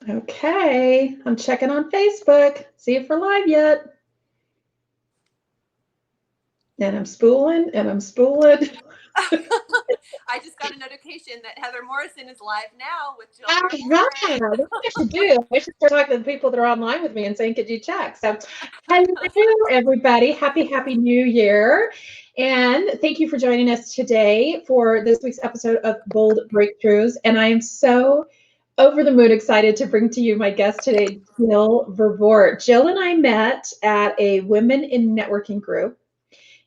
Okay, I'm checking on Facebook. See if we're live yet. And I'm spooling and I'm spooling. I just got a notification that Heather Morrison is live now with Jill All right, Verboort. that's what I should do. I should start talking to the people that are online with me and saying, could you check? So, hello, everybody. Happy New Year. And thank you for joining us today for this week's episode of Bold Breakthroughs. And I am so over the moon excited to bring to you my guest today, Jill Verboort. Jill and I met at a Women in Networking group.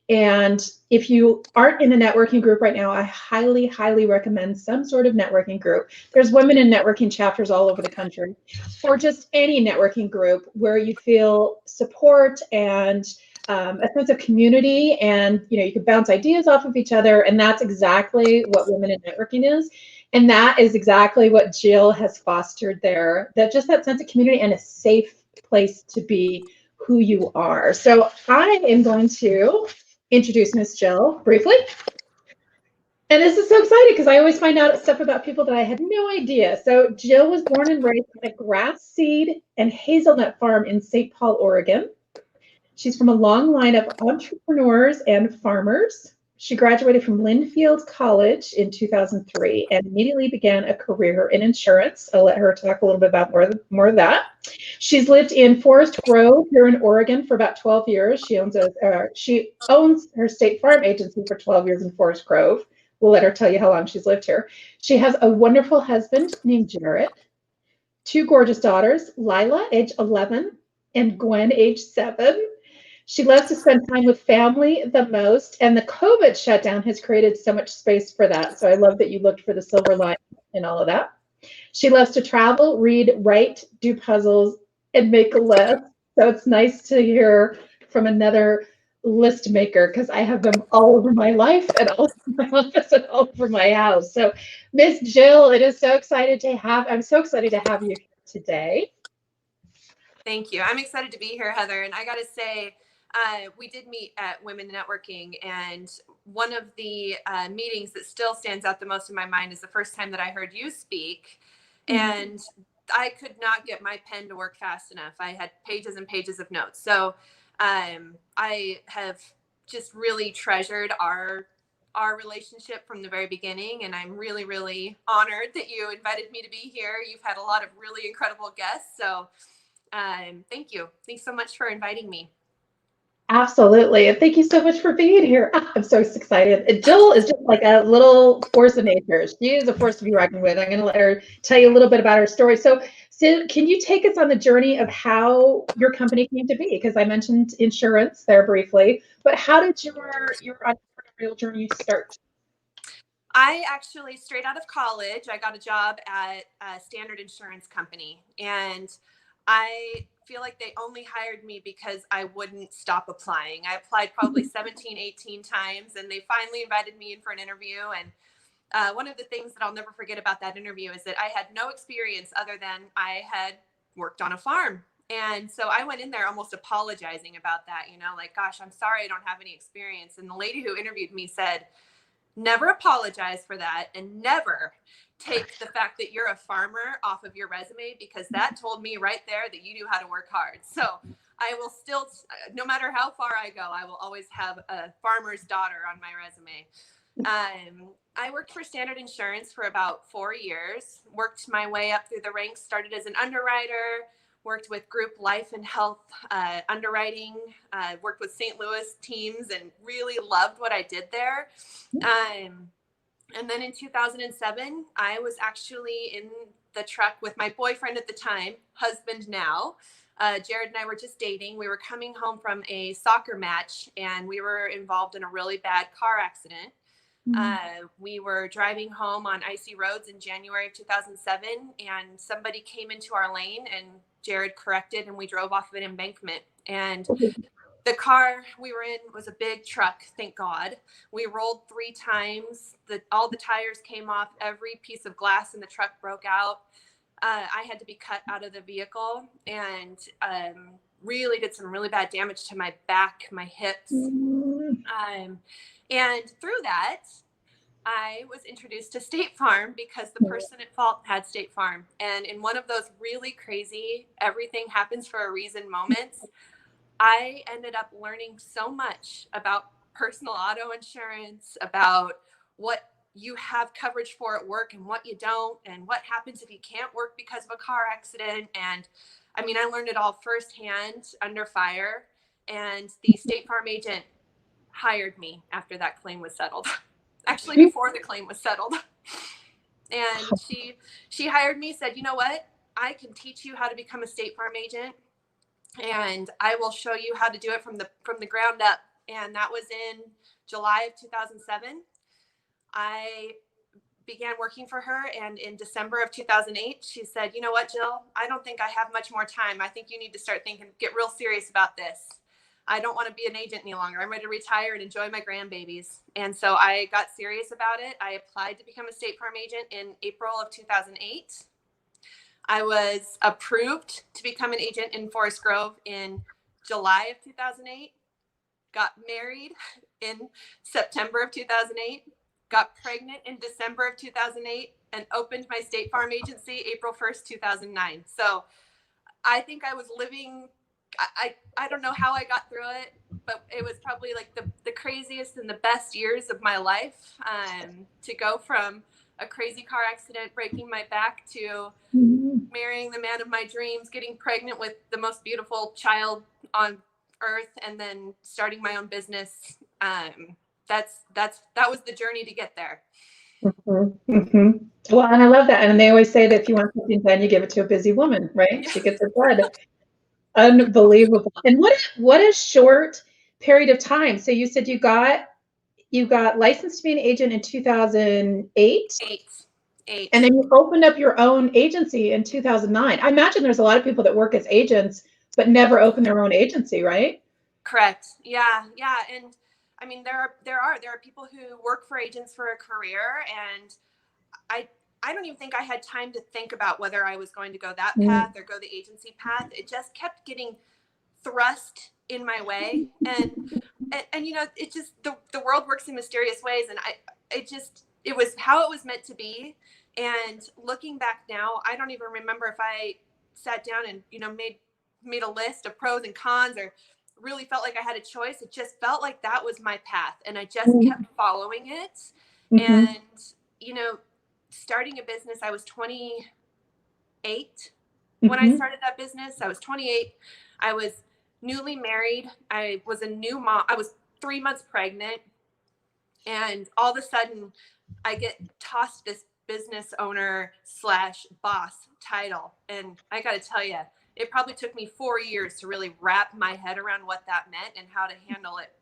And if you aren't in a networking group right now, I highly recommend some sort of networking group. There's women in networking chapters all over the country, or just any networking group where you feel support and a sense of community, and you can bounce ideas off of each other. And that's exactly what Women in Networking is. And that is exactly what Jill has fostered there. That sense of community and a safe place to be who you are. So I am going to introduce Miss Jill briefly. And this is so exciting because I always find out stuff about people that I had no idea. So Jill was born and raised on a grass seed and hazelnut farm in St. Paul, Oregon. She's from a long line of entrepreneurs and farmers. She graduated from Linfield College in 2003 and immediately began a career in insurance. I'll let her talk a little bit about more of that. She's lived in Forest Grove here in Oregon for about 12 years. She owns her state farm agency for 12 years in Forest Grove. We'll let her tell you how long she's lived here. She has a wonderful husband named Jarrett, two gorgeous daughters, Lila, age 11, and Gwen, age 7. She loves to spend time with family the most, and the COVID shutdown has created so much space for that. So I love that you looked for the silver line in all of that. She loves to travel, read, write, do puzzles, and make a list. So it's nice to hear from another list maker because I have them all over my life and all over my office and all over my house. So Miss Jill, I'm so excited to have you here today. Thank you. I'm excited to be here, Heather. And I got to say, we did meet at Women Networking, and one of the meetings that still stands out the most in my mind is the first time that I heard you speak. And I could not get my pen to work fast enough. I had pages and pages of notes. So I have just really treasured our relationship from the very beginning, and I'm really honored that you invited me to be here. You've had a lot of really incredible guests, so thank you. Thanks so much for inviting me. Absolutely. And thank you so much for being here. I'm so excited. And Jill is just like a little force of nature. She is a force to be reckoned with. I'm going to let her tell you a little bit about her story. So, can you take us on the journey of how your company came to be? Because I mentioned insurance there briefly, but how did your entrepreneurial journey start? I actually, straight out of college, I got a job at a standard insurance company. And I feel like they only hired me because I wouldn't stop applying. I applied probably 17, 18 times, and they finally invited me in for an interview. And one of the things that I'll never forget about that interview is that I had no experience other than I had worked on a farm. And so I went in there almost apologizing about that, like, gosh, I'm sorry I don't have any experience. And the lady who interviewed me said, never apologize for that, and never take the fact that you're a farmer off of your resume, because that told me right there that you knew how to work hard. So I will still, no matter how far I go, I will always have a farmer's daughter on my resume. I worked for Standard Insurance for about 4 years, worked my way up through the ranks, started as an underwriter, worked with group life and health underwriting, worked with St. Louis teams, and really loved what I did there. And then in 2007, I was actually in the truck with my boyfriend at the time, husband now. Jared and I were just dating. We were coming home from a soccer match, and we were involved in a really bad car accident. We were driving home on icy roads in January of 2007, and somebody came into our lane, and Jared corrected, and we drove off of an embankment. And the car we were in was a big truck, thank God. We rolled 3 times. All the tires came off. Every piece of glass in the truck broke out. I had to be cut out of the vehicle, and really did some really bad damage to my back, my hips. And through that, I was introduced to State Farm because the person at fault had State Farm. And in one of those really crazy, everything happens for a reason moments, I ended up learning so much about personal auto insurance, about what you have coverage for at work and what you don't, and what happens if you can't work because of a car accident. And I mean, I learned it all firsthand under fire. And the State Farm agent hired me after that claim was settled. Actually, before the claim was settled. And she hired me, said, you know what? I can teach you how to become a State Farm agent, and I will show you how to do it from the ground up. And that was in July of 2007. I began working for her, and in December of 2008, she said, you know what, Jill, I don't think I have much more time. I think you need to start thinking, get real serious about this. I don't want to be an agent any longer. I'm ready to retire and enjoy my grandbabies. And so I got serious about it. I applied to become a State Farm agent in April of 2008. I was approved to become an agent in Forest Grove in July of 2008, got married in September of 2008, got pregnant in December of 2008, and opened my State Farm agency April 1st, 2009. So I think I was living, I don't know how I got through it, but it was probably like the craziest and the best years of my life, to go from a crazy car accident, breaking my back, to marrying the man of my dreams, getting pregnant with the most beautiful child on earth, and then starting my own business. That was the journey to get there. Well, and I love that. And they always say that if you want something done, you give it to a busy woman, right? Yeah. She gets it done. Unbelievable. And what a short period of time. So you said you got licensed to be an agent in 2008. Eight. And then you opened up your own agency in 2009. I imagine there's a lot of people that work as agents but never open their own agency, right? Correct. Yeah. And I mean, there are people who work for agents for a career, and I don't even think I had time to think about whether I was going to go that path or go the agency path. It just kept getting thrust in my way, and you know, it just, the world works in mysterious ways, and it was how it was meant to be. And looking back now, I don't even remember if I sat down and, you know, made a list of pros and cons, or really felt like I had a choice. It just felt like that was my path, and I just kept following it. And, you know, starting a business, I was 28 when I started that business. I was 28. I was newly married. I was a new mom. I was 3 months pregnant, and all of a sudden I get tossed this business owner / boss title. And I got to tell you, it probably took me 4 years to really wrap my head around what that meant and how to handle it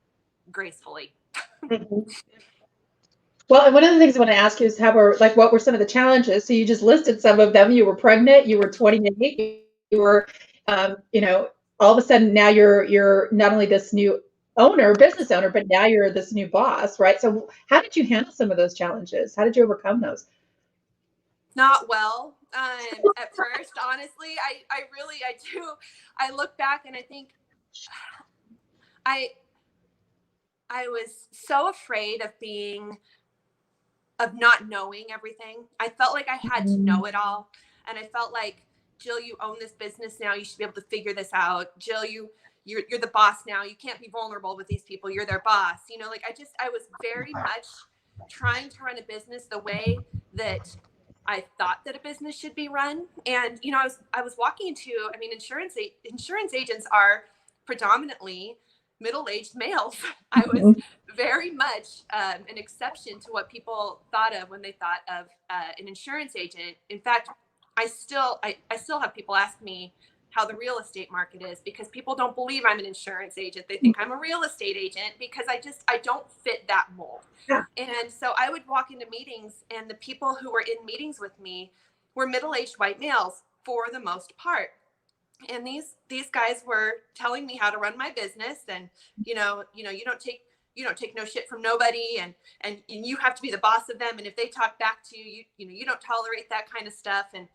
gracefully. Well, and one of the things I want to ask you is what were some of the challenges? So you just listed some of them. You were pregnant, you were 28, you were, you know, all of a sudden now you're not only this new business owner, but now you're this new boss, right? So how did you handle some of those challenges? How did you overcome those? Not well, at first, honestly. I look back and I think I was so afraid of not knowing everything. I felt like I had to know it all. And I felt like, Jill, you own this business now. You should be able to figure this out. Jill, you're the boss now. You can't be vulnerable with these people. You're their boss. You know, like I was very much trying to run a business the way that I thought that a business should be run. And, you know, I was walking into, I mean, insurance agents are predominantly middle-aged males. I was very much an exception to what people thought of when they thought of an insurance agent. In fact, I still have people ask me how the real estate market is, because people don't believe I'm an insurance agent. They think I'm a real estate agent, because I don't fit that mold. Yeah. And so I would walk into meetings, and the people who were in meetings with me were middle-aged white males for the most part. And these guys were telling me how to run my business, and you know, you don't take no shit from nobody, and you have to be the boss of them. And if they talk back to you don't tolerate that kind of stuff. And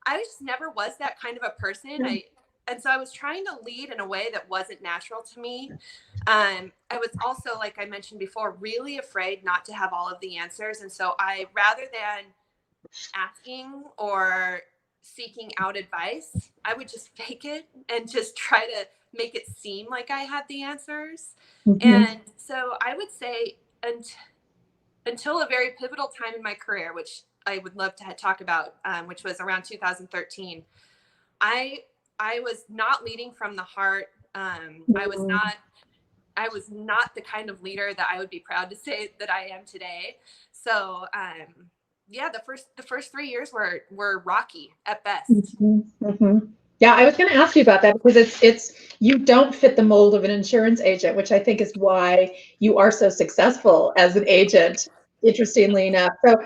I just never was that kind of a person. and so I was trying to lead in a way that wasn't natural to me. I was also, like I mentioned before, really afraid not to have all of the answers. And so rather than asking or seeking out advice, I would just fake it and just try to make it seem like I had the answers. Mm-hmm. And so I would say until a very pivotal time in my career, which I would love to talk about, which was around 2013, I was not leading from the heart. I was not the kind of leader that I would be proud to say that I am today. So yeah, the first 3 years were rocky at best. Mm-hmm. Mm-hmm. Yeah, I was going to ask you about that because it's you don't fit the mold of an insurance agent, which I think is why you are so successful as an agent, interestingly enough. So,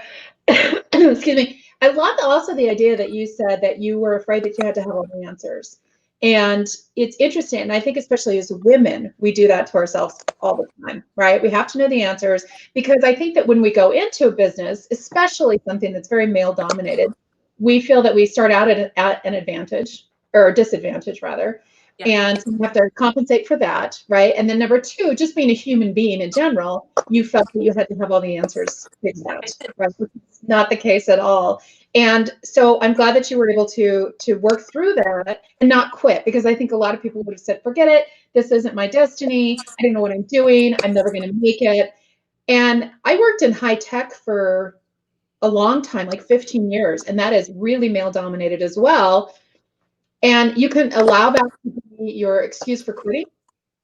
excuse me. I love also the idea that you said that you were afraid that you had to have all the answers. And it's interesting. And I think especially as women, we do that to ourselves all the time, right? We have to know the answers because I think that when we go into a business, especially something that's very male dominated, we feel that we start out at an advantage or a disadvantage rather. Yeah. And you have to compensate for that, right? And then number two, just being a human being in general, you felt that you had to have all the answers figured out, right? Which is not the case at all. And so I'm glad that you were able to work through that and not quit, because I think a lot of people would have said, forget it, this isn't my destiny, I don't know what I'm doing, I'm never going to make it. And I worked in high tech for a long time, like 15 years, and that is really male dominated as well. And you can allow that to be your excuse for quitting,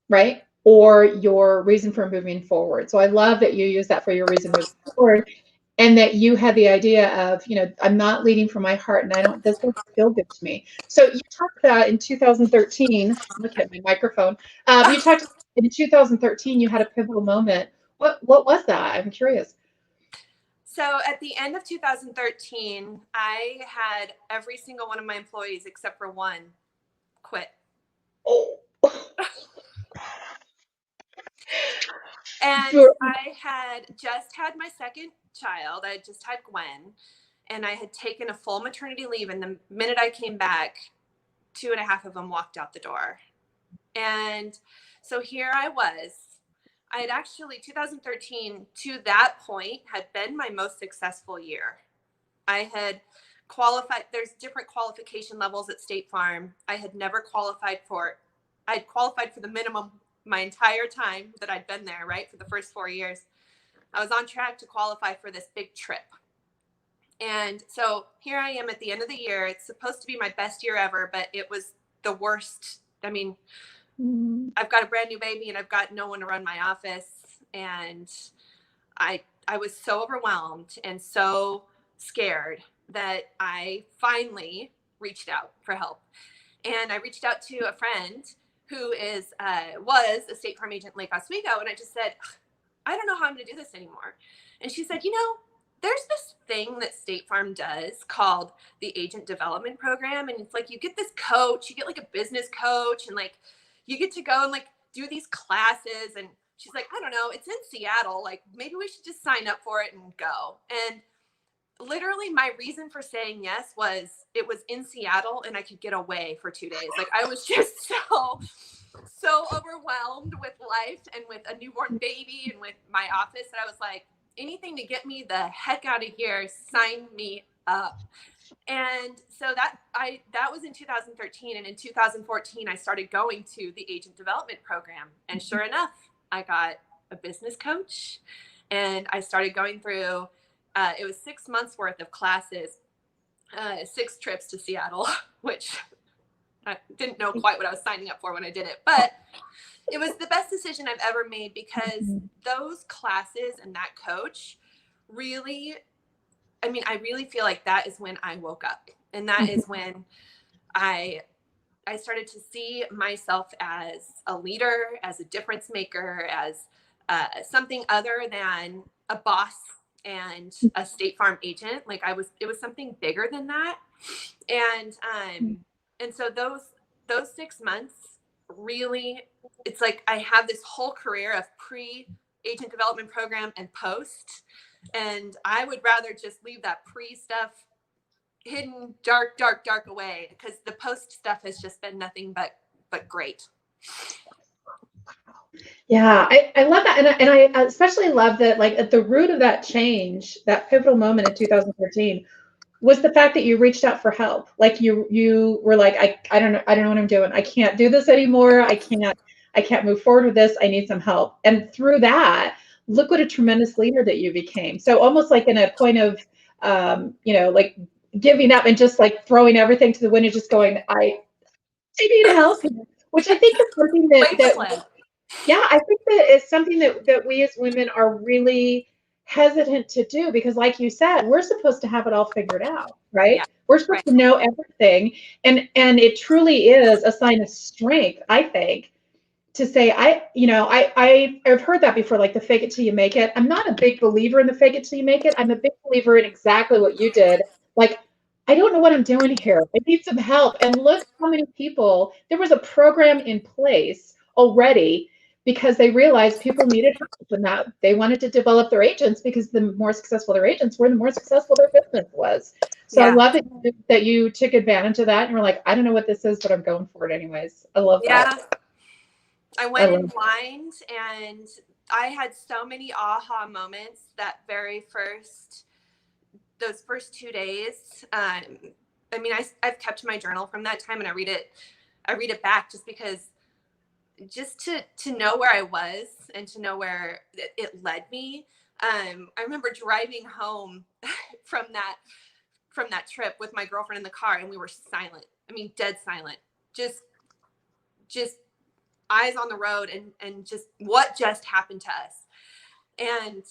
right? Or your reason for moving forward. So I love that you use that for your reason moving forward, and that you had the idea of, I'm not leading from my heart, and this doesn't feel good to me. So you talked about in 2013, look at my microphone. You talked in 2013, you had a pivotal moment. What was that? I'm curious. So at the end of 2013, I had every single one of my employees except for one quit. Oh. And I had just had my second child. I had just had Gwen, and I had taken a full maternity leave. And the minute I came back, 2.5 of them walked out the door. And so here I was. I had actually, 2013 to that point had been my most successful year. I had qualified, there's different qualification levels at State Farm. I had qualified for the minimum my entire time that I'd been there, right? For the first 4 years. I was on track to qualify for this big trip. And so here I am at the end of the year. It's supposed to be my best year ever, but it was the worst. I mean, I've got a brand new baby and I've got no one to run my office. And I was so overwhelmed and so scared that I finally reached out for help. And I reached out to a friend who was a State Farm agent in Lake Oswego. And I just said, I don't know how I'm going to do this anymore. And she said, there's this thing that State Farm does called the Agent Development Program. And it's like, you get this coach, you get like a business coach, and like, you get to go and like do these classes. And she's like, I don't know, it's in Seattle. Like, maybe we should just sign up for it and go. And literally my reason for saying yes was it was in Seattle and I could get away for 2 days. Like, I was just so overwhelmed with life and with a newborn baby and with my office that I was like, anything to get me the heck out of here, sign me up. And so that was in 2013. And in 2014, I started going to the agent development program. And sure enough, I got a business coach and I started going through, it was 6 months worth of classes, 6 trips to Seattle, which I didn't know quite what I was signing up for when I did it, but it was the best decision I've ever made, because those classes and that coach really, I really feel like that is when I woke up, and that is when I started to see myself as a leader, as a difference maker, as something other than a boss and a State Farm agent. Like, it was something bigger than that. And so those 6 months really, it's like I have this whole career of pre-agent development program and post. And I would rather just leave that pre stuff hidden dark, dark, dark away, because the post stuff has just been nothing but great. Yeah, I love that. And I especially love that, like, at the root of that change, that pivotal moment in 2013 was the fact that you reached out for help. Like you were like, I don't know what I'm doing. I can't do this anymore. I can't move forward with this. I need some help. And through that, look what a tremendous leader that you became. So almost like in a point of, like giving up and just like throwing everything to the wind and just going, I need help here, which I think is something that yeah, I think that is something that we as women are really hesitant to do because, like you said, we're supposed to have it all figured out, right? Yeah, We're supposed right. to know everything, and it truly is a sign of strength, I think, to say, I've heard that before, like the fake it till you make it. I'm not a big believer in the fake it till you make it. I'm a big believer in exactly what you did. Like, I don't know what I'm doing here. I need some help. And look how many people, there was a program in place already because they realized people needed help and that they wanted to develop their agents because the more successful their agents were, the more successful their business was. So I Yeah. love that you took advantage of that and you're like, I don't know what this is, but I'm going for it anyways. I love that. Yeah. I went in blind, and I had so many aha moments those first 2 days. I mean, I've kept my journal from that time, and I read it back just to know where I was and to know where it led me. I remember driving home from that trip with my girlfriend in the car, and we were silent. I mean, dead silent. Just eyes on the road, and just what just happened to us. And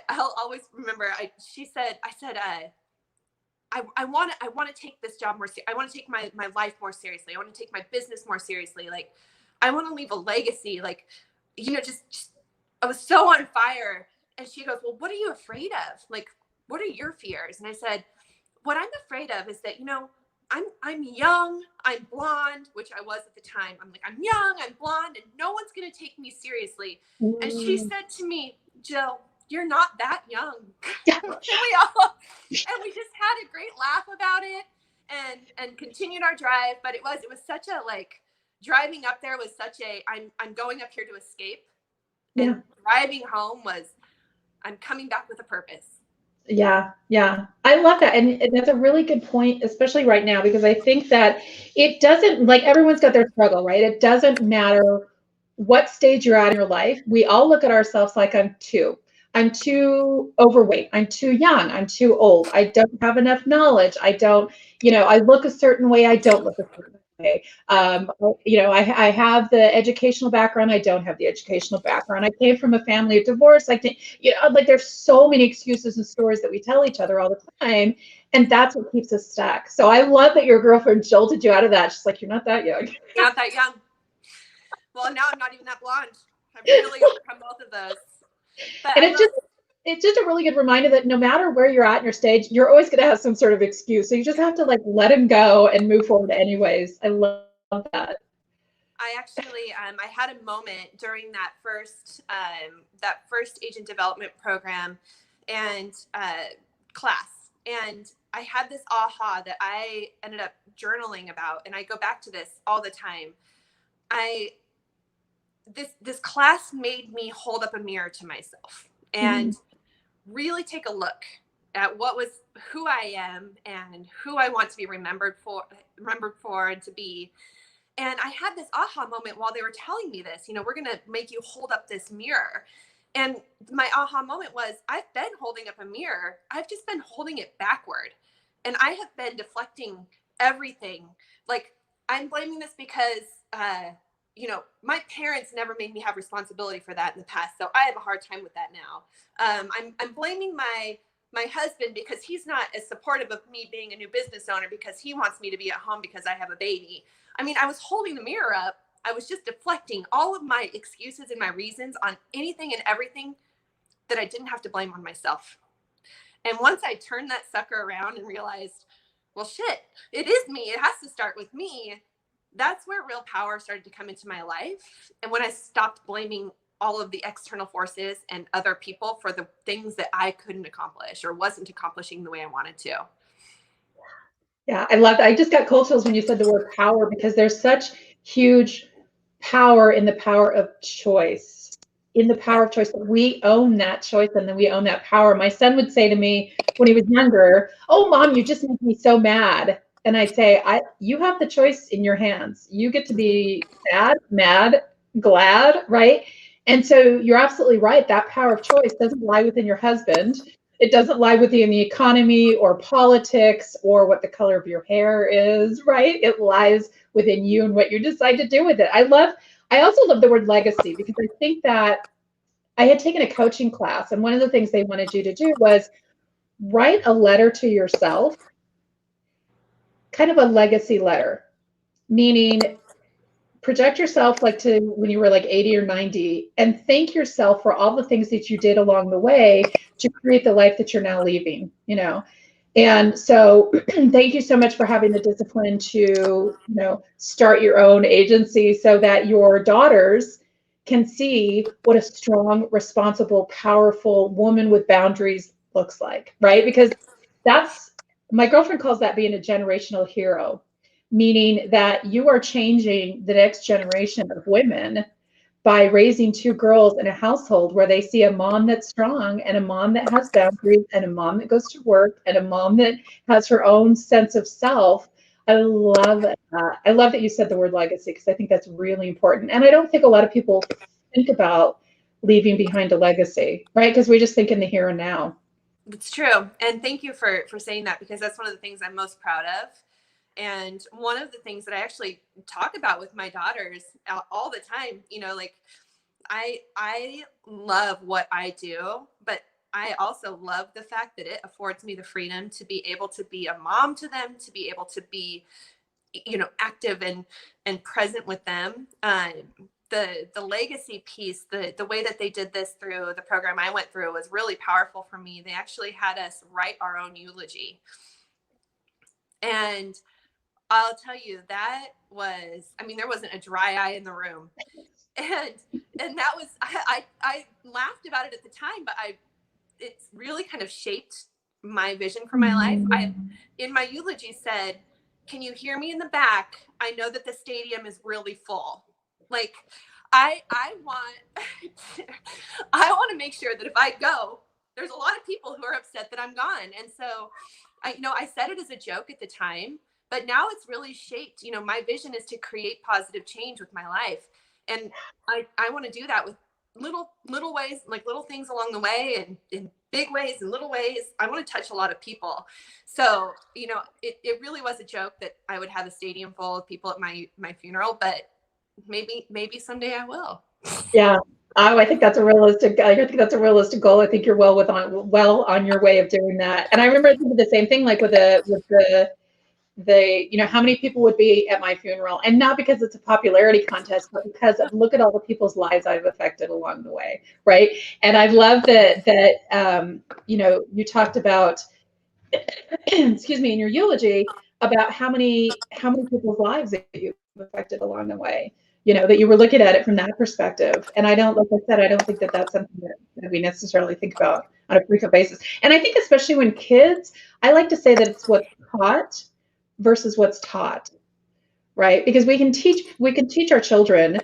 I'll always remember, I said, I want to take this job more I want to take my life more seriously. I want to take my business more seriously. Like, I want to leave a legacy. Like, just I was so on fire. And she goes, well, what are you afraid of? Like, what are your fears? And I said, what I'm afraid of is that, I'm young, I'm blonde, which I was at the time. I'm like, I'm young, I'm blonde, and no one's going to take me seriously. And she said to me, Jill, you're not that young. And we just had a great laugh about it and continued our drive. But it was such a, like, driving up there was such a, I'm going up here to escape. Yeah. And driving home was, I'm coming back with a purpose. Yeah, yeah. I love that. And that's a really good point, especially right now, because I think that it doesn't, like, everyone's got their struggle, right? It doesn't matter what stage you're at in your life. We all look at ourselves like, I'm too overweight. I'm too young. I'm too old. I don't have enough knowledge. I don't, I look a certain way. I don't look a certain way. I have the educational background. I don't have the educational background. I came from a family of divorce. Like there's so many excuses and stories that we tell each other all the time. And that's what keeps us stuck. So I love that your girlfriend jolted you out of that. She's like, you're not that young. You're not that young. Well, now I'm not even that blonde. I've really overcome both of those. But and it's just a really good reminder that no matter where you're at in your stage, you're always going to have some sort of excuse. So you just have to, like, let him go and move forward anyways. I love that. I actually, I had a moment during that first agent development program and class, and I had this aha that I ended up journaling about, and I go back to this all the time. This class made me hold up a mirror to myself and really take a look at who I am and who I want to be remembered for and to be. And I had this aha moment while they were telling me this, we're going to make you hold up this mirror. And my aha moment was, I've been holding up a mirror. I've just been holding it backward. And I have been deflecting everything. Like, I'm blaming this because, my parents never made me have responsibility for that in the past. So I have a hard time with that now. I'm blaming my husband because he's not as supportive of me being a new business owner because he wants me to be at home because I have a baby. I mean, I was holding the mirror up. I was just deflecting all of my excuses and my reasons on anything and everything that I didn't have to blame on myself. And once I turned that sucker around and realized, well, shit, it is me. It has to start with me. That's where real power started to come into my life. And when I stopped blaming all of the external forces and other people for the things that I couldn't accomplish or wasn't accomplishing the way I wanted to. Yeah, I love that. I just got cold chills when you said the word power because there's such huge power in the power of choice. In the Yeah. power of choice, that we own that choice and then we own that power. My son would say to me when he was younger, "Oh, mom, you just make me so mad." And I'd say, you have the choice in your hands. You get to be sad, mad, glad, right? And so you're absolutely right. That power of choice doesn't lie within your husband. It doesn't lie within the economy or politics or what the color of your hair is, right? It lies within you and what you decide to do with it. I also love the word legacy because I think that I had taken a coaching class, and one of the things they wanted you to do was write a letter to yourself, kind of a legacy letter, meaning project yourself like to when you were like 80 or 90 and thank yourself for all the things that you did along the way to create the life that you're now leaving. And so thank you so much for having the discipline to, start your own agency so that your daughters can see what a strong, responsible, powerful woman with boundaries looks like, right? Because that's my girlfriend calls that being a generational hero, meaning that you are changing the next generation of women by raising two girls in a household where they see a mom that's strong and a mom that has boundaries and a mom that goes to work and a mom that has her own sense of self. I love that. I love that you said the word legacy because I think that's really important. And I don't think a lot of people think about leaving behind a legacy, right? Because we just think in the here and now. It's true. And thank you for saying that, because that's one of the things I'm most proud of. And one of the things that I actually talk about with my daughters all the time, like I love what I do, but I also love the fact that it affords me the freedom to be able to be a mom to them, to be able to be, active and present with them. The legacy piece, the way that they did this through the program I went through was really powerful for me. They actually had us write our own eulogy. And I'll tell you, that was, I mean, there wasn't a dry eye in the room. And that was, I laughed about it at the time, but it's really kind of shaped my vision for my life. I, in my eulogy, said, "Can you hear me in the back? I know that the stadium is really full." Like, I want I want to make sure that if I go, there's a lot of people who are upset that I'm gone. And so I said it as a joke at the time, but now it's really shaped. My vision is to create positive change with my life. And I want to do that with little ways, like little things along the way, and in big ways and little ways. I want to touch a lot of people. So, it really was a joke that I would have a stadium full of people at my funeral, but maybe someday I will. Yeah. Oh, I think that's a realistic. I think that's a realistic goal. I think you're well on your way of doing that. And I remember thinking the same thing, like with the how many people would be at my funeral, and not because it's a popularity contest, but because of look at all the people's lives I've affected along the way, right? And I love that you talked about, excuse me, in your eulogy about how many people's lives that you've affected along the way. That you were looking at it from that perspective. And like I said, I don't think that that's something that we necessarily think about on a frequent basis. And I think especially when kids, I like to say that it's what's taught versus what's taught, right? Because we can teach our children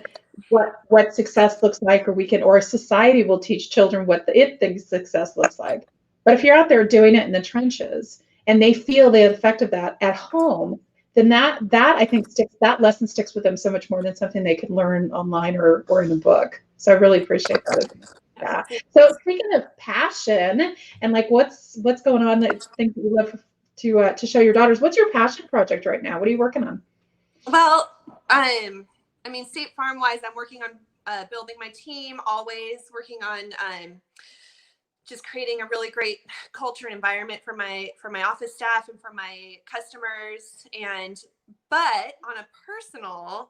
what success looks like, or society will teach children what it thinks success looks like. But if you're out there doing it in the trenches and they feel the effect of that at home, then that I think that lesson sticks with them so much more than something they could learn online or in a book. So I really appreciate that. Yeah. So speaking of passion and like what's going on, that things that you love to show your daughters, what's your passion project right now? What are you working on? Well, I mean, State Farm wise, I'm working on building my team, always working on just creating a really great culture and environment for my office staff and for my customers. And but on a personal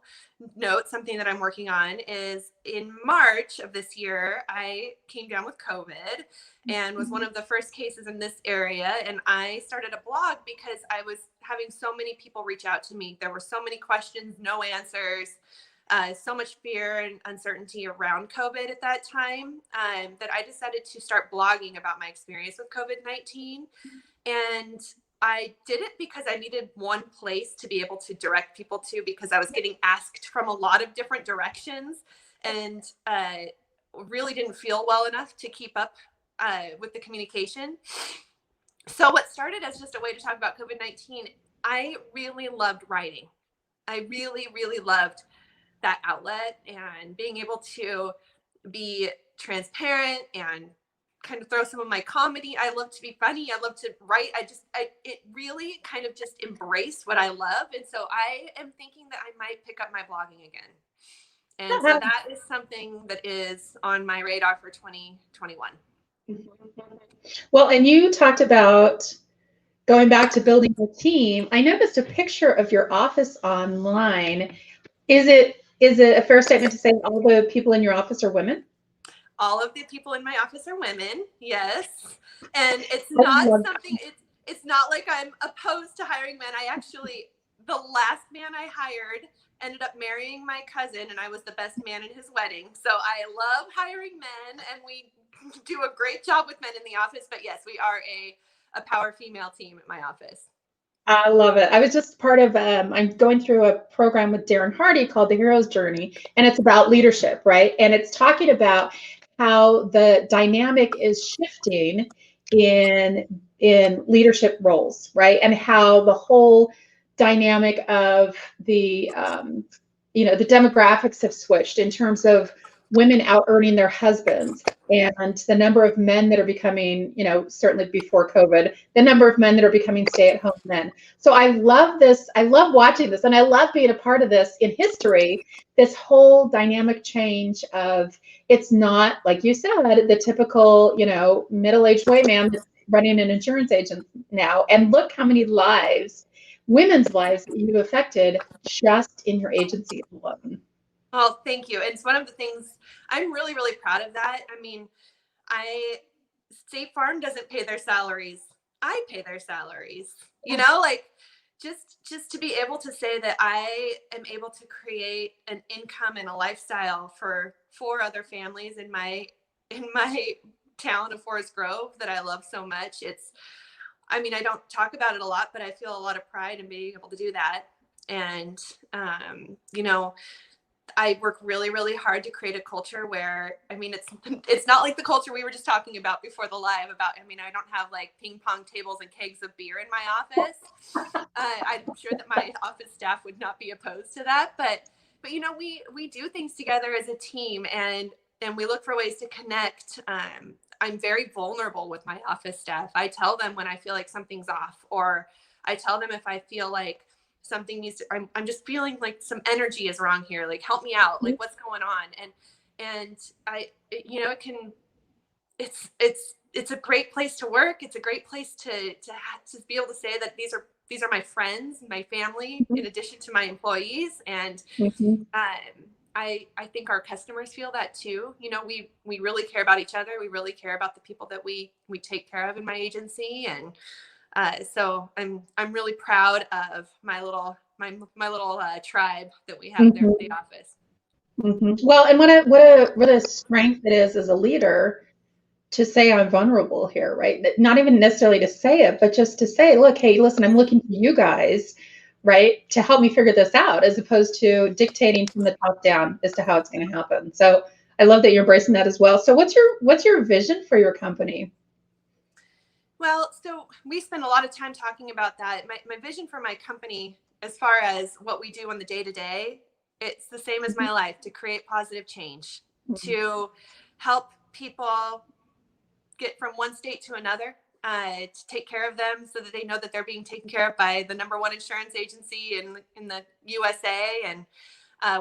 note, something that I'm working on is in March of this year, I came down with COVID and was one of the first cases in this area. And I started a blog because I was having so many people reach out to me. There were so many questions, no answers. So much fear and uncertainty around COVID at that time, that I decided to start blogging about my experience with COVID-19. And I did it because I needed one place to be able to direct people to, because I was getting asked from a lot of different directions, and really didn't feel well enough to keep up with the communication. So what started as just a way to talk about COVID-19, I really loved writing. I really, really loved that outlet and being able to be transparent and kind of throw some of my comedy. I love to be funny. I love to write. It really kind of just embraced what I love. And so I am thinking that I might pick up my blogging again. And so that is something that is on my radar for 2021. Well, and you talked about going back to building a team. I noticed a picture of your office online. Is it a fair statement to say all the people in your office are women? All of the people in my office are women, yes. And it's not something, it's not like I'm opposed to hiring men. The last man I hired ended up marrying my cousin, and I was the best man in his wedding. So I love hiring men, and we do a great job with men in the office. But yes, we are a power female team at my office. I love it. I was just part of, I'm going through a program with Darren Hardy called The Hero's Journey, and it's about leadership, right? And it's talking about how the dynamic is shifting in leadership roles, right? And how the whole dynamic of the, the demographics have switched in terms of women out earning their husbands, and the number of men that are becoming, certainly before COVID, the number of men that are becoming stay-at-home men. So I love this. I love watching this, and I love being a part of this in history, this whole dynamic change of, it's not, like you said, the typical, middle-aged white man that's running an insurance agent now. And look how many lives, women's lives, that you've affected just in your agency alone. Oh, thank you. It's one of the things I'm really, really proud of that. I mean, State Farm doesn't pay their salaries. I pay their salaries, just to be able to say that I am able to create an income and a lifestyle for 4 other families in my town of Forest Grove that I love so much. I don't talk about it a lot, but I feel a lot of pride in being able to do that. And, I work really, really hard to create a culture where, it's not like the culture we were just talking about before the live about, I don't have like ping pong tables and kegs of beer in my office. I'm sure that my office staff would not be opposed to that, but we do things together as a team, and we look for ways to connect. I'm very vulnerable with my office staff. I tell them when I feel like something's off, or I tell them if I feel like something needs to, I'm just feeling like some energy is wrong here. Like, help me out. Like, what's going on? And it's a great place to work. It's a great place to be able to say that these are my friends, my family, in addition to my employees. And I think our customers feel that too. We really care about each other. We really care about the people that we take care of in my agency. And so I'm really proud of my little tribe that we have there at the office. Well, and what a strength it is as a leader to say I'm vulnerable here, right? Not even necessarily to say it, but just to say, look, hey, listen, I'm looking for you guys, right, to help me figure this out, as opposed to dictating from the top down as to how it's going to happen. So I love that you're embracing that as well. So what's your vision for your company? Well, so we spend a lot of time talking about that. My vision for my company, as far as what we do on the day-to-day, it's the same as my life: to create positive change, to help people get from one state to another, to take care of them so that they know that they're being taken care of by the #1 insurance agency in the USA. And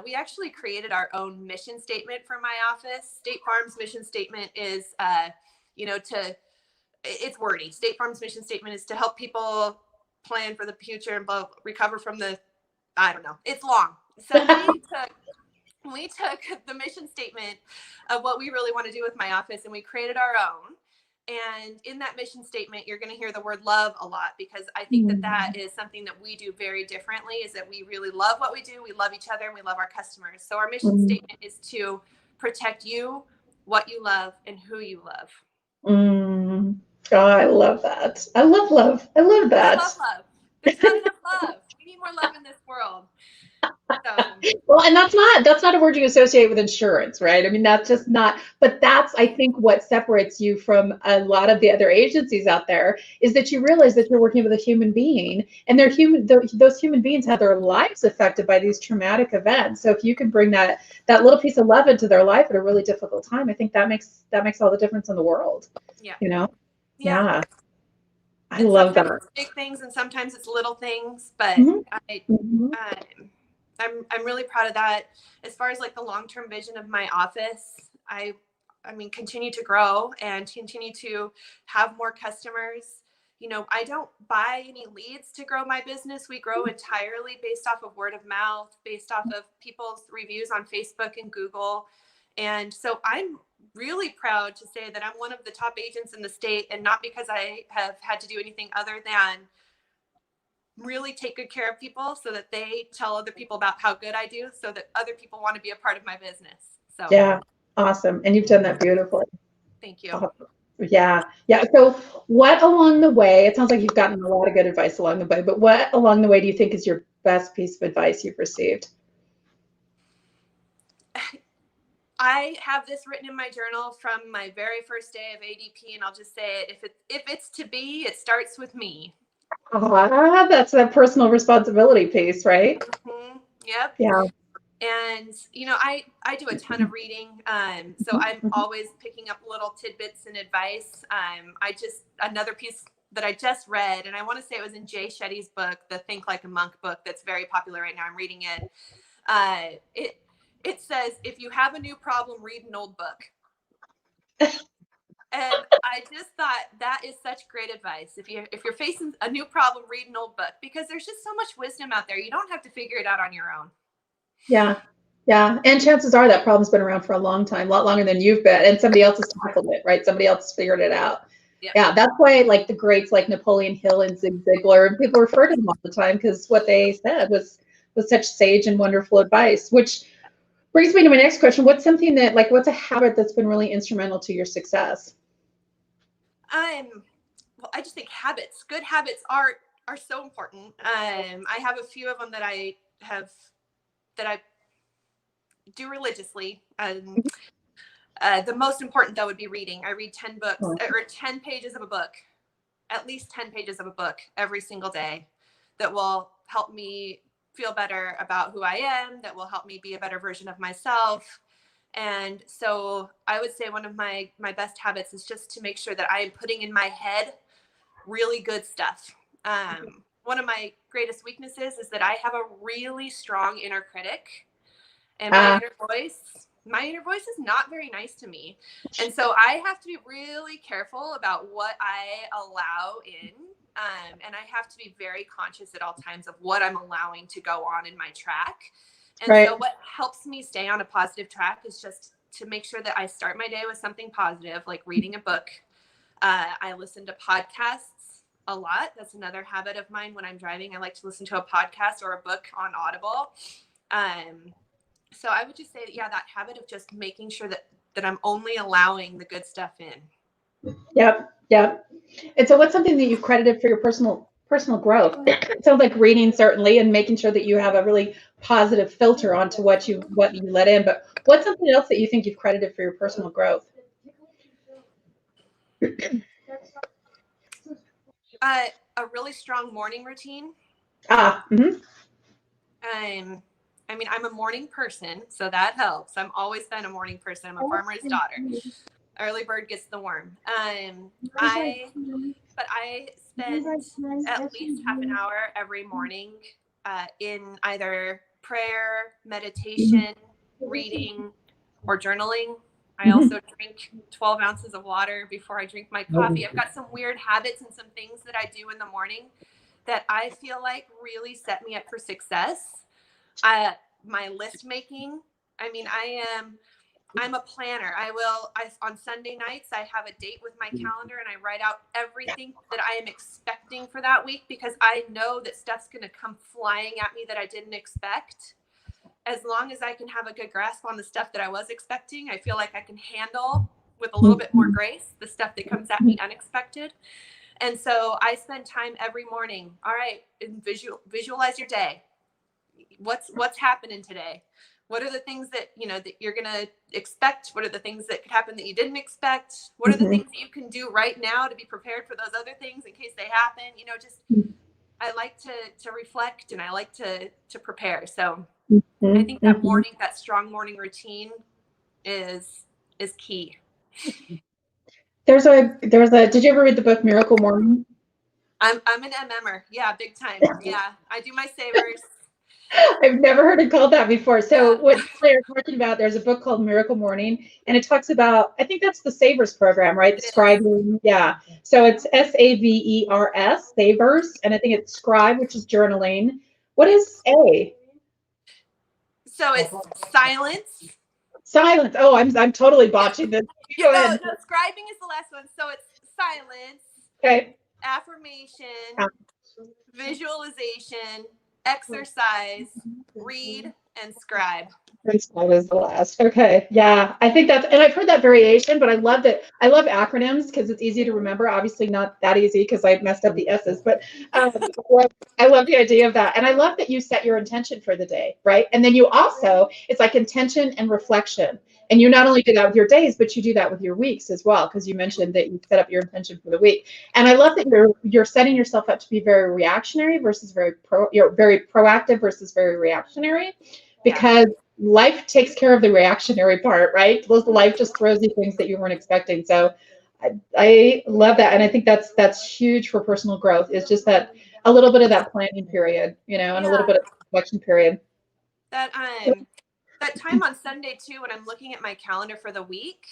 we actually created our own mission statement for my office. State Farm's mission statement is, it's wordy. State Farm's mission statement is to help people plan for the future and recover from I don't know. It's long. So we took the mission statement of what we really want to do with my office, and we created our own. And in that mission statement, you're going to hear the word love a lot, because I think that is something that we do very differently, is that we really love what we do. We love each other, and we love our customers. So our mission statement is to protect you, what you love, and who you love. Oh, I love that. I love love. I love I that. love love. There's not enough love. We need more love in this world. So Well, and that's not a word you associate with insurance, right? I mean, that's just not, but that's, I think, what separates you from a lot of the other agencies out there is that you realize that you're working with a human being and they're human, those human beings have their lives affected by these traumatic events. So if you can bring that little piece of love into their life at a really difficult time, I think that makes all the difference in the world, yeah. you know? Yeah. Yeah. I And love sometimes that. it's big things and sometimes it's little things, but Mhm. I Mhm. um, I'm really proud of that. As far as like the long-term vision of my office, I mean continue to grow and continue to have more customers. You know, I don't buy any leads to grow my business. We grow entirely based off of word of mouth, based off of people's reviews on Facebook and Google. And so I'm really proud to say that I'm one of the top agents in the state, and not because I have had to do anything other than really take good care of people so that they tell other people about how good I do so that other people want to be a part of my business. So Yeah. Awesome. And you've done that beautifully. thank you. Awesome. Yeah. Yeah. So what along the way, it sounds like you've gotten a lot of good advice along the way, but what along the way do you think is your best piece of advice you've received? I have this written in my journal from my very first day of ADP, and I'll just say it: if it's to be, it starts with me. That's that personal responsibility piece, right? Mm-hmm. Yep. Yeah. And you know, I do a ton of reading, so I'm always picking up little tidbits and advice. I just another piece that I just read, and I want to say it was in Jay Shetty's book, the Think Like a Monk book, that's very popular right now. I'm reading it. It says if you have a new problem, read an old book. And I just thought that is such great advice. If you're facing a new problem, read an old book, because there's just so much wisdom out there. You don't have to figure it out on your own. Yeah. Yeah. And chances are that problem's been around for a long time, a lot longer than you've been, and somebody else has tackled it, right? Somebody else has figured it out. Yeah. Yeah, that's why like the greats like Napoleon Hill and Zig Ziglar and people refer to them all the time because what they said was such sage and wonderful advice, which brings me to my next question. What's something that like what's a habit that's been really instrumental to your success? Well, I just think good habits are so important. I have a few of them that I do religiously. The most important though would be reading. I read 10 books Oh, or 10 pages of a book, at least 10 pages of a book every single day, that will help me feel better about who I am, that will help me be a better version of myself. And so I would say one of my best habits is just to make sure that I am putting in my head really good stuff. One of my greatest weaknesses is that I have a really strong inner critic, and ah, my inner voice is not very nice to me. And so I have to be really careful about what I allow in. And I have to be very conscious at all times of what I'm allowing to go on in my track. And so right. what helps me stay on a positive track is just to make sure that I start my day with something positive, like reading a book. I listen to podcasts a lot. That's another habit of mine. When I'm driving, I like to listen to a podcast or a book on Audible. So I would just say that, yeah, that habit of just making sure that I'm only allowing the good stuff in. Yep. Yep. And so what's something that you've credited for your personal growth? It sounds like reading certainly and making sure that you have a really positive filter onto what you let in, but what's something else that you think you've credited for your personal growth? A really strong morning routine. Ah, mhm. Um, I mean, I'm a morning person, so that helps. I'm always been a morning person. I'm a farmer's daughter. Early bird gets the worm. I but I spend at least half an hour every morning in either prayer, meditation, reading, or journaling. I also drink 12 ounces of water before I drink my coffee. I've got some weird habits and some things that I do in the morning that I feel like really set me up for success. My list making. I mean, I'm a planner. On Sunday nights, I have a date with my calendar and I write out everything that I am expecting for that week, because I know that stuff's going to come flying at me that I didn't expect. As long as I can have a good grasp on the stuff that I was expecting, I feel like I can handle with a little bit more grace, the stuff that comes at me unexpected. And so I spend time every morning. All right, and visualize your day. What's happening today? What are the things that, that you're going to expect? What are the things that could happen that you didn't expect? What are the things that you can do right now to be prepared for those other things in case they happen? I like to reflect, and I like to prepare. So I think that strong morning routine is key. Did you ever read the book Miracle Morning? I'm an MMer. Yeah, big time. Yeah. I do my savers. I've never heard it called that before. So what they're talking about, there's a book called Miracle Morning, and it talks about, I think that's the Savers program, right? Scribing. Yeah. So it's SAVERS, Savers, and I think it's Scribe, which is journaling. What is A? So it's silence. Silence. Oh, I'm totally botching this. Go ahead. No, scribing is the last one. So it's silence. Okay. Affirmation, visualization, exercise, read, and scribe. That is the last. Okay. Yeah. I think and I've heard that variation, but I love it. I love acronyms because it's easy to remember. Obviously not that easy because I messed up the S's, but I love the idea of that. And I love that you set your intention for the day, right? And then you also, it's like intention and reflection. And you not only do that with your days, but you do that with your weeks as well, because you mentioned that you set up your intention for the week. And I love that you're setting yourself up to be very reactionary versus you're very proactive versus very reactionary, because life takes care of the reactionary part, right? Life just throws you things that you weren't expecting. So I love that. And I think that's huge for personal growth, is just that a little bit of that planning period, and a little bit of reflection period. That time on Sunday too, when I'm looking at my calendar for the week,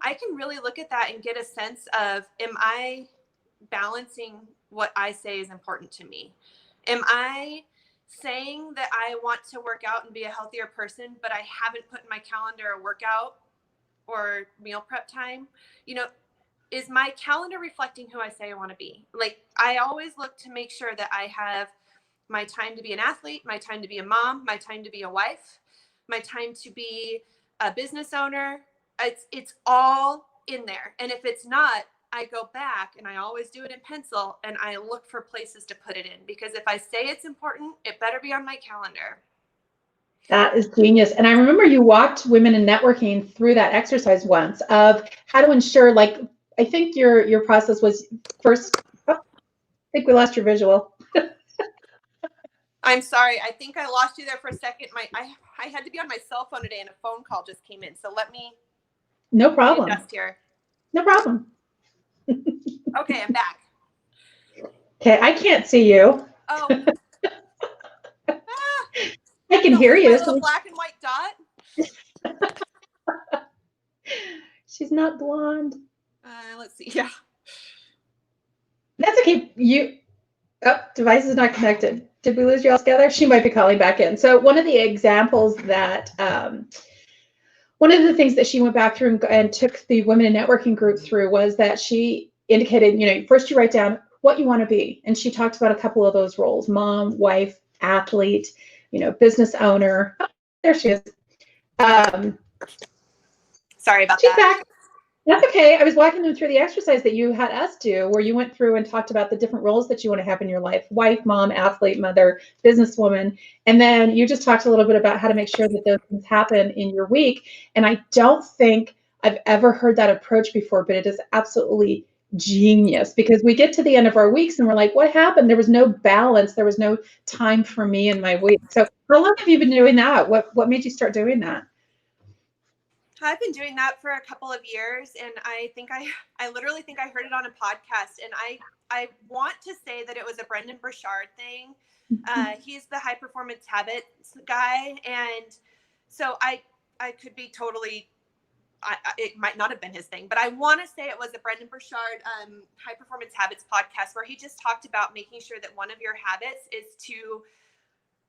I can really look at that and get a sense of, am I balancing what I say is important to me? Am I saying that I want to work out and be a healthier person, but I haven't put in my calendar a workout or meal prep time? Is my calendar reflecting who I say I want to be? Like, I always look to make sure that I have my time to be an athlete, my time to be a mom, my time to be a wife, my time to be a business owner. It's all in there. And if it's not, I go back, and I always do it in pencil, and I look for places to put it in, because if I say it's important, it better be on my calendar. That is genius. And I remember you walked women in networking through that exercise once of how to ensure, like, I think your process was first, I think we lost your visual. I'm sorry. I think I lost you there for a second. I had to be on my cell phone today, and a phone call just came in. So let me No problem. adjust here. No problem. Okay, I'm back. Okay, I can't see you. Oh. I can hear you. My little black and white dot. She's not blonde. Let's see. Yeah. That's okay. Device is not connected. Did we lose you all together? She might be calling back in. So one of the examples that, one of the things that she went back through and took the women in networking group through was that she indicated, first you write down what you want to be. And she talked about a couple of those roles: mom, wife, athlete, business owner. Oh, there she is. Sorry about she's that. Back. That's okay. I was walking them through the exercise that you had us do, where you went through and talked about the different roles that you want to have in your life: wife, mom, athlete, mother, businesswoman. And then you just talked a little bit about how to make sure that those things happen in your week. And I don't think I've ever heard that approach before, but it is absolutely genius, because we get to the end of our weeks and we're like, what happened? There was no balance. There was no time for me in my week. So how long have you been doing that? What made you start doing that? I've been doing that for a couple of years, and I think I literally think I heard it on a podcast, and I want to say that it was a Brendan Burchard thing. He's the high performance habits guy, and so I could be totally, it might not have been his thing, but I want to say it was a Brendan Burchard high performance habits podcast, where he just talked about making sure that one of your habits is to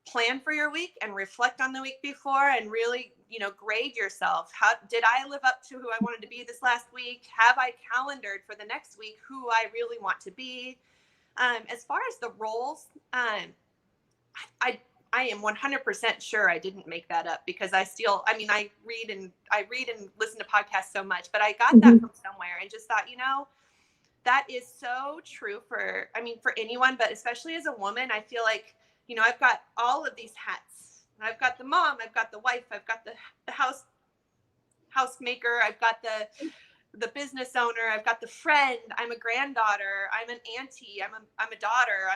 plan for your week and reflect on the week before, and really, grade yourself. How did I live up to who I wanted to be this last week? Have I calendared for the next week who I really want to be? As far as the roles, I am 100% sure I didn't make that up, because I read and listen to podcasts so much, but I got that from somewhere and just thought, that is so true for anyone, but especially as a woman. I feel like, I've got all of these hats. I've got the mom, I've got the wife, I've got the housemaker, I've got the business owner, I've got the friend, I'm a granddaughter, I'm an auntie, I'm a daughter,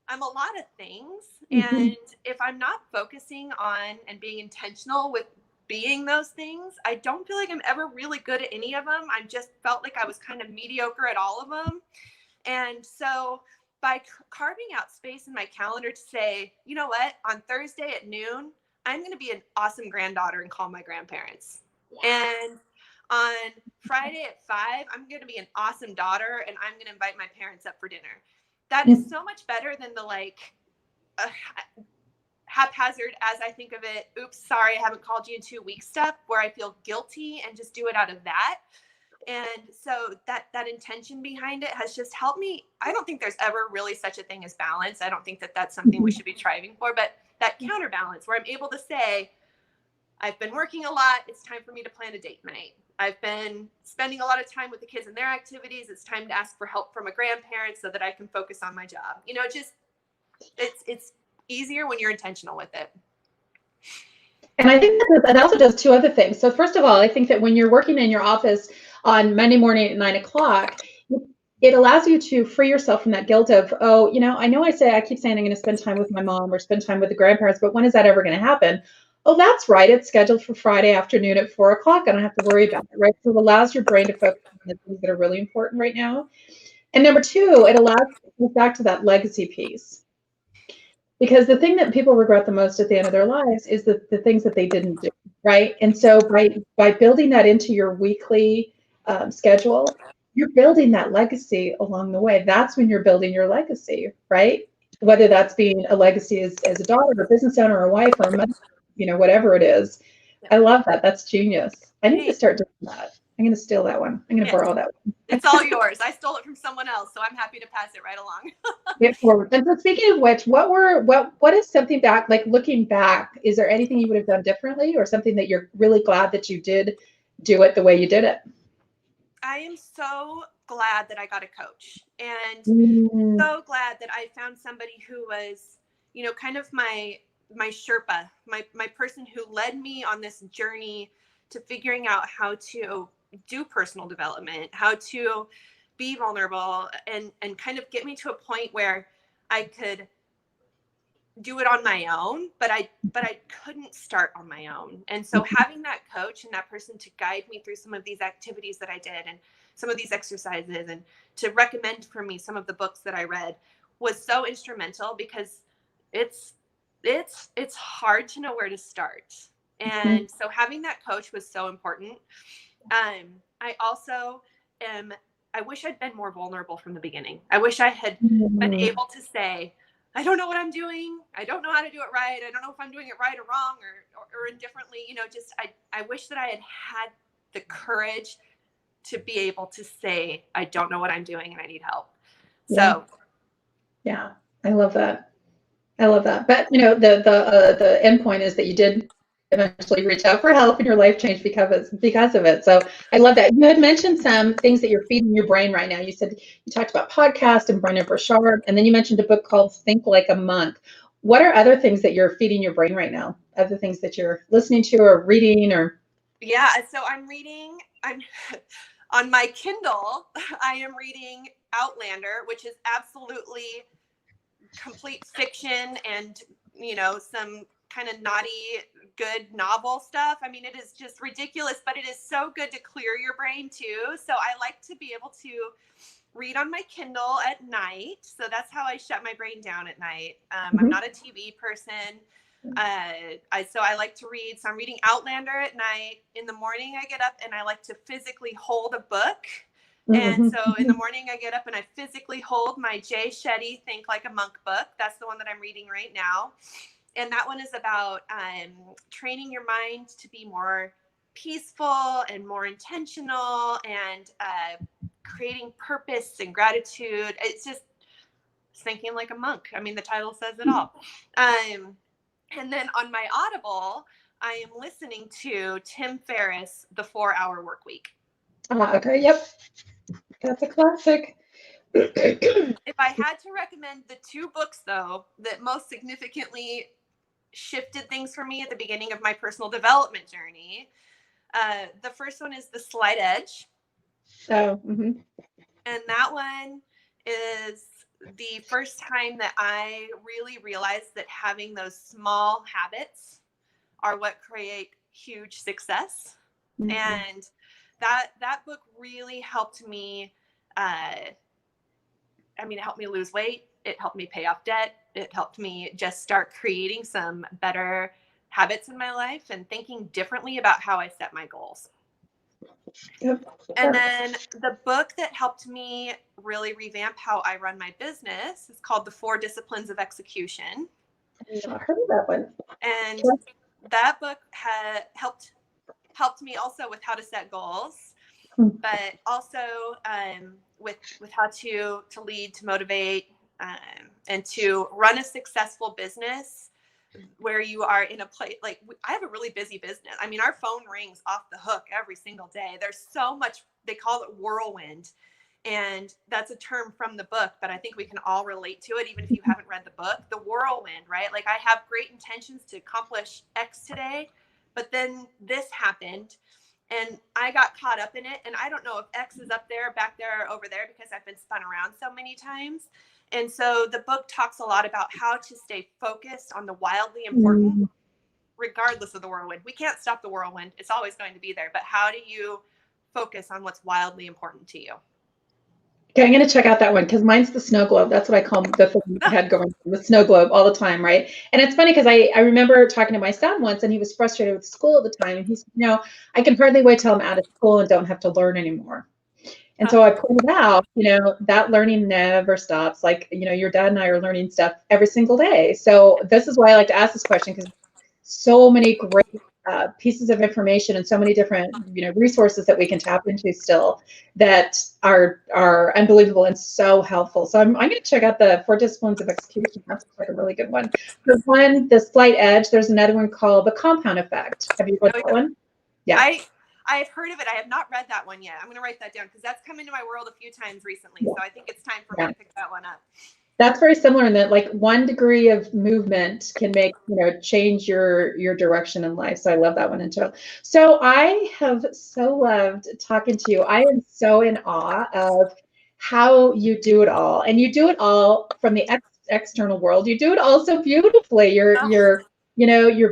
I'm a lot of things. And if I'm not focusing on and being intentional with being those things, I don't feel like I'm ever really good at any of them. I just felt like I was kind of mediocre at all of them. And so by carving out space in my calendar to say, you know what, on Thursday at noon, I'm going to be an awesome granddaughter and call my grandparents. And on Friday at 5, I'm going to be an awesome daughter and I'm going to invite my parents up for dinner. That is so much better than the haphazard, as I think of it, oops, sorry, I haven't called you in 2 weeks stuff, where I feel guilty and just do it out of that. And so that intention behind it has just helped me. I don't think there's ever really such a thing as balance. I don't think that that's something we should be striving for, but that counterbalance where I'm able to say, I've been working a lot, it's time for me to plan a date night. I've been spending a lot of time with the kids and their activities. It's time to ask for help from a grandparent so that I can focus on my job. It's easier when you're intentional with it. And I think that also does two other things. So first of all, I think that when you're working in your office on Monday morning at 9 o'clock, it allows you to free yourself from that guilt of, I keep saying I'm going to spend time with my mom or spend time with the grandparents, but when is that ever going to happen? Oh, that's right. It's scheduled for Friday afternoon at 4 o'clock. I don't have to worry about it, right? So it allows your brain to focus on the things that are really important right now. And number two, it allows you to go back to that legacy piece. Because the thing that people regret the most at the end of their lives is the things that they didn't do, right? And so by building that into your weekly schedule, you're building that legacy along the way. That's when you're building your legacy, right? Whether that's being a legacy as a daughter, or a business owner, or a wife, or a mother, whatever it is. I love that. That's genius. I need to start doing that. I'm going to steal that one. I'm going to borrow that one. It's all yours. I stole it from someone else, so I'm happy to pass it right along. Get forward. And so speaking of which, what is something back, like looking back, is there anything you would have done differently, or something that you're really glad that you did do it the way you did it? I am so glad that I got a coach, and so glad that I found somebody who was, kind of my Sherpa, my person who led me on this journey to figuring out how to do personal development, how to be vulnerable, and kind of get me to a point where I could do it on my own, but I couldn't start on my own. And so having that coach and that person to guide me through some of these activities that I did and some of these exercises, and to recommend for me some of the books that I read, was so instrumental, because it's hard to know where to start. And so having that coach was so important. I also I wish I'd been more vulnerable from the beginning. I wish I had been able to say, I don't know what I'm doing. I don't know how to do it right. I don't know if I'm doing it right or wrong or indifferently. I wish that I had the courage to be able to say, I don't know what I'm doing and I need help. So. Yeah, I love that. But the end point is that you did eventually reach out for help and your life changed because of it. So I love that. You had mentioned some things that you're feeding your brain right now. You said you talked about podcast and Brendon Burchard, and then you mentioned a book called Think Like a Monk. What are other things that you're feeding your brain right now? Other things that you're listening to or reading or? Yeah, so I'm on my Kindle, I am reading Outlander, which is absolutely complete fiction and, some kind of naughty, good novel stuff. I mean, it is just ridiculous, but it is so good to clear your brain too. So I like to be able to read on my Kindle at night. So that's how I shut my brain down at night. I'm not a TV person. So I like to read. So I'm reading Outlander at night. In the morning, I get up and I like to physically hold a book. And so in the morning, I get up and I physically hold my Jay Shetty Think Like a Monk book. That's the one that I'm reading right now. And that one is about training your mind to be more peaceful and more intentional, and creating purpose and gratitude. It's just thinking like a monk. I mean, the title says it all. And then on my Audible, I am listening to Tim Ferriss, The 4-Hour Workweek. Okay, yep. That's a classic. If I had to recommend the 2 books, though, that most significantly shifted things for me at the beginning of my personal development journey, the first one is The Slight Edge. So, And that one is the first time that I really realized that having those small habits are what create huge success. And that book really helped me. It helped me lose weight. It helped me pay off debt. It helped me just start creating some better habits in my life and thinking differently about how I set my goals. Yep. And then the book that helped me really revamp how I run my business is called The 4 Disciplines of Execution. I heard of that one. And that book helped me also with how to set goals, but also with how to lead, to motivate, and to run a successful business where you are in a place. Like, I have a really busy business. I mean, our phone rings off the hook every single day. There's so much. They call it whirlwind, and that's a term from the book, but I think we can all relate to it, even if you haven't read the book. The whirlwind, right? Like, I have great intentions to accomplish X today, but then this happened and I got caught up in it. And I don't know if X is up there, back there, or over there, because I've been spun around so many times. And so the book talks a lot about how to stay focused on the wildly important, regardless of the whirlwind. We can't stop the whirlwind. It's always going to be there. But how do you focus on what's wildly important to you? Okay, I'm going to check out that one because mine's the snow globe. That's what I call the thing I had going, the snow globe all the time, right? And it's funny because I remember talking to my son once, and he was frustrated with school at the time, and he said, I can hardly wait till I'm out of school and don't have to learn anymore. And so I pointed out, that learning never stops. Like, your dad and I are learning stuff every single day. So this is why I like to ask this question, because so many great pieces of information and so many different resources that we can tap into still that are unbelievable and so helpful. So I'm going to check out the 4 Disciplines of Execution. That's like a really good one. There's one, The Slight Edge. There's another one called The Compound Effect. Have you read that one? Yeah. I've heard of it. I have not read that one yet. I'm going to write that down because that's come into my world a few times recently. So I think it's time for me to pick that one up. That's very similar in that, like, 1 degree of movement can make, change your direction in life. So I love that one, Anto. So I have so loved talking to you. I am so in awe of how you do it all, and you do it all from the external world. You do it all so beautifully. Your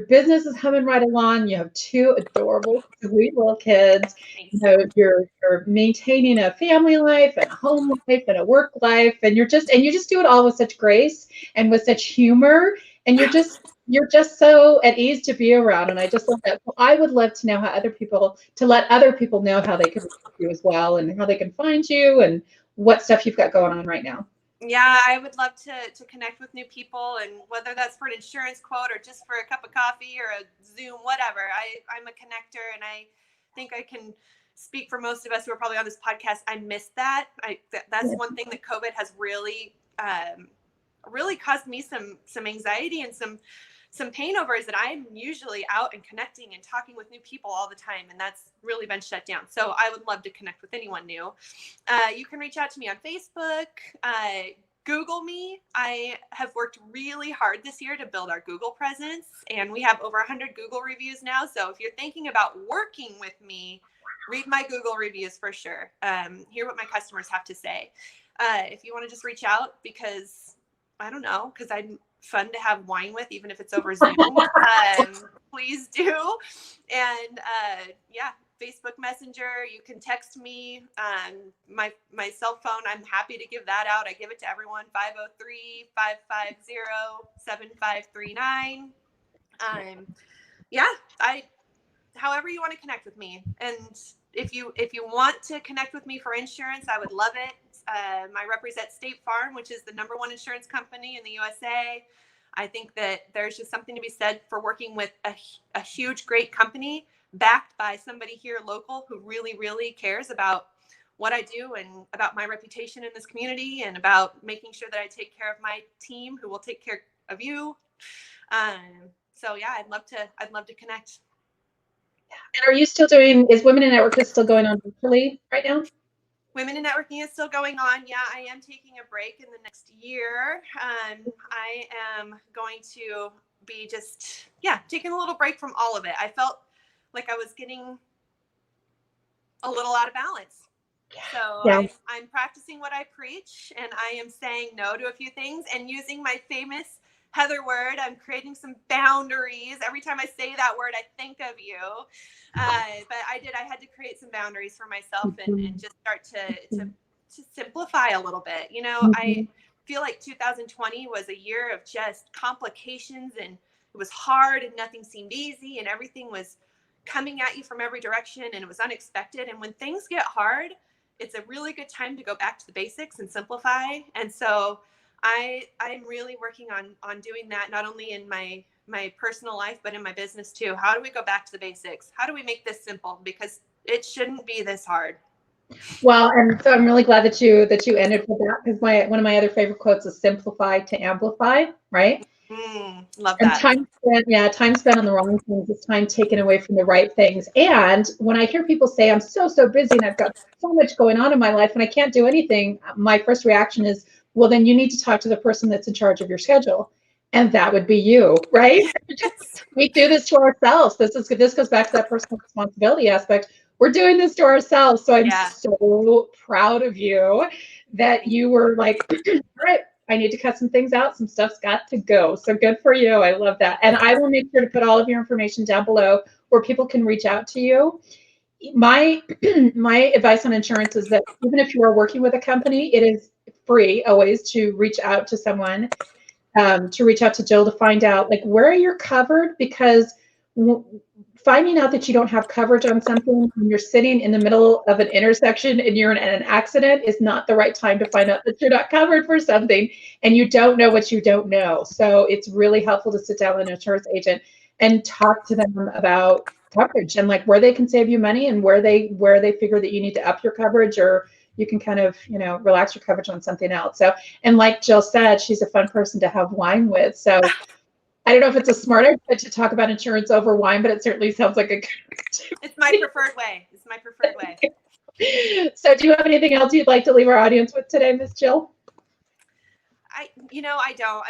business is humming right along. You have 2 adorable, sweet little kids. You're maintaining a family life and a home life and a work life, and you just do it all with such grace and with such humor, and you're just so at ease to be around. And I just love that. So I would love to know let other people know how they can reach you as well, and how they can find you and what stuff you've got going on right now. Yeah, I would love to connect with new people, and whether that's for an insurance quote or just for a cup of coffee or a Zoom, whatever. I'm a connector, and I think I can speak for most of us who are probably on this podcast. I miss that. That's one thing that COVID has really caused me some anxiety and some pain over, is that I'm usually out and connecting and talking with new people all the time, and that's really been shut down. So I would love to connect with anyone new. You can reach out to me on Facebook, Google me. I have worked really hard this year to build our Google presence, and we have over 100 Google reviews now. So if you're thinking about working with me, read my Google reviews for sure. Hear what my customers have to say. If you want to just reach out, because I'm fun to have wine with, even if it's over Zoom, please do. And Facebook Messenger, you can text me. My cell phone, I'm happy to give that out. I give it to everyone, 503-550-7539. However you want to connect with me. And if you want to connect with me for insurance, I would love it. I represent State Farm, which is the #1 insurance company in the USA. I think that there's just something to be said for working with a huge, great company backed by somebody here local who really, really cares about what I do and about my reputation in this community, and about making sure that I take care of my team, who will take care of you. So yeah, I'd love to connect. And are you still doing, is Women in Network still going on virtually right now? Women in Networking is still going on. Yeah, I am taking a break in the next year. I am going to be just, taking a little break from all of it. I felt like I was getting a little out of balance. So Yeah. I'm practicing what I preach, and I am saying no to a few things and using my famous Heather word. I'm creating some boundaries. Every time I say that word, I think of you. But I had to create some boundaries for myself and just start to simplify a little bit. You know, I feel like 2020 was a year of just complications, and it was hard and nothing seemed easy and everything was coming at you from every direction and it was unexpected. And when things get hard, it's a really good time to go back to the basics and simplify. And so I'm really working on doing that, not only in my personal life, but in my business too. How do we go back to the basics? How do we make this simple? Because it shouldn't be this hard. Well, and so I'm really glad that you ended with that, because one of my other favorite quotes is simplify to amplify, right? Love And that. time spent on the wrong things is time taken away from the right things. And when I hear people say, I'm so busy and I've got so much going on in my life and I can't do anything, my first reaction is, well, then you need to talk to the person that's in charge of your schedule. And that would be you, right? Yes. We do this to ourselves. This goes back to that personal responsibility aspect. We're doing this to ourselves. So I'm so proud of you that you were like, all right, I need to cut some things out. Some stuff's got to go. So good for you. I love that. And I will make sure to put all of your information down below where people can reach out to you. My advice on insurance is that even if you are working with a company, it is free always to reach out to someone, to reach out to Jill to find out like where you're covered, because finding out that you don't have coverage on something when you're sitting in the middle of an intersection and you're in an accident is not the right time to find out that you're not covered for something and you don't know what you don't know. So it's really helpful to sit down with an insurance agent and talk to them about coverage and like where they can save you money and where they figure that you need to up your coverage, or you can kind of, relax your coverage on something else. So, and like Jill said, she's a fun person to have wine with. So I don't know if it's a smart idea to talk about insurance over wine, but it certainly sounds like a good. It's my preferred way. So do you have anything else you'd like to leave our audience with today, Miss Jill? I don't.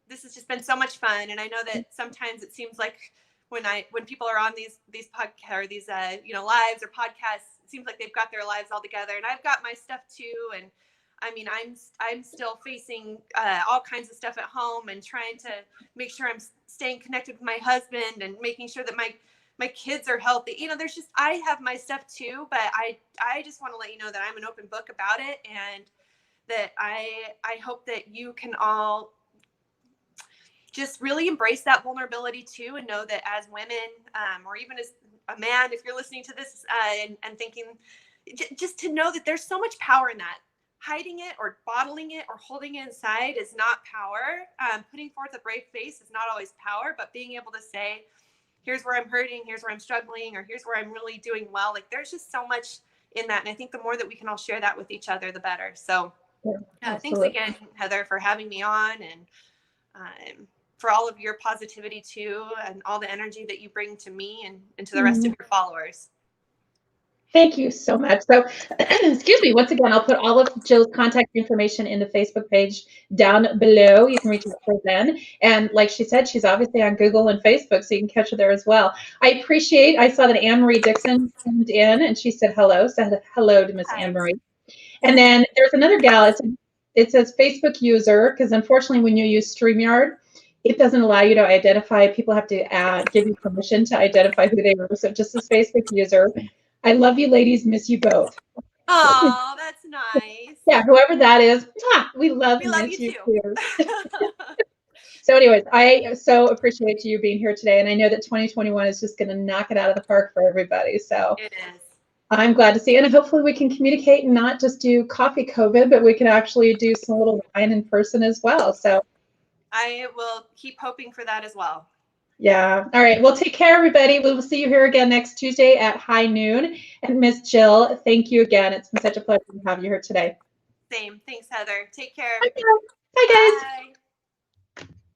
This has just been so much fun. And I know that sometimes it seems like when people are on these podcasts or these, lives or podcasts, it seems like they've got their lives all together, and I've got my stuff too. And I mean, I'm still facing all kinds of stuff at home and trying to make sure I'm staying connected with my husband and making sure that my kids are healthy. I have my stuff too, but I just want to let you know that I'm an open book about it, and that I hope that you can all just really embrace that vulnerability too, and know that as women, or even as a man, if you're listening to this and thinking, just to know that there's so much power in that. Hiding it or bottling it or holding it inside is not power. Putting forth a brave face is not always power, but being able to say, here's where I'm hurting, here's where I'm struggling, or here's where I'm really doing well. Like there's just so much in that. And I think the more that we can all share that with each other, the better. So thanks again, Heather, for having me on, and for all of your positivity too, and all the energy that you bring to me and to the rest of your followers. Thank you so much. So, excuse me, once again, I'll put all of Jill's contact information in the Facebook page down below. You can reach out to her then. And like she said, she's obviously on Google and Facebook, so you can catch her there as well. I saw that Anne Marie Dixon tuned in and she said hello. Said hello to Miss Anne Marie. And then there's another gal. It says Facebook user, because unfortunately when you use StreamYard, it doesn't allow you to identify. People have to give you permission to identify who they are. So just as Facebook user. I love you ladies, miss you both. Oh, that's nice. Yeah, whoever that is, we love you too. So anyways, I so appreciate you being here today. And I know that 2021 is just going to knock it out of the park for everybody. So it is. I'm glad to see you. And hopefully we can communicate and not just do coffee COVID, but we can actually do some little wine in person as well. So I will keep hoping for that as well. Yeah. All right. Well, take care, everybody. We will see you here again next Tuesday at high noon. And Miss Jill, thank you again. It's been such a pleasure to have you here today. Same. Thanks, Heather. Take care. Bye, guys. Bye.